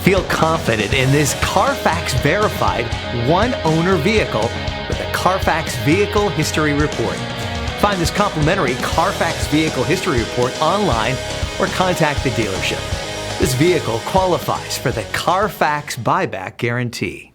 Feel confident in this CARFAX verified one-owner vehicle with a CARFAX Vehicle History Report. Find this complimentary CARFAX Vehicle History Report online or contact the dealership. This vehicle qualifies for the CARFAX buyback guarantee.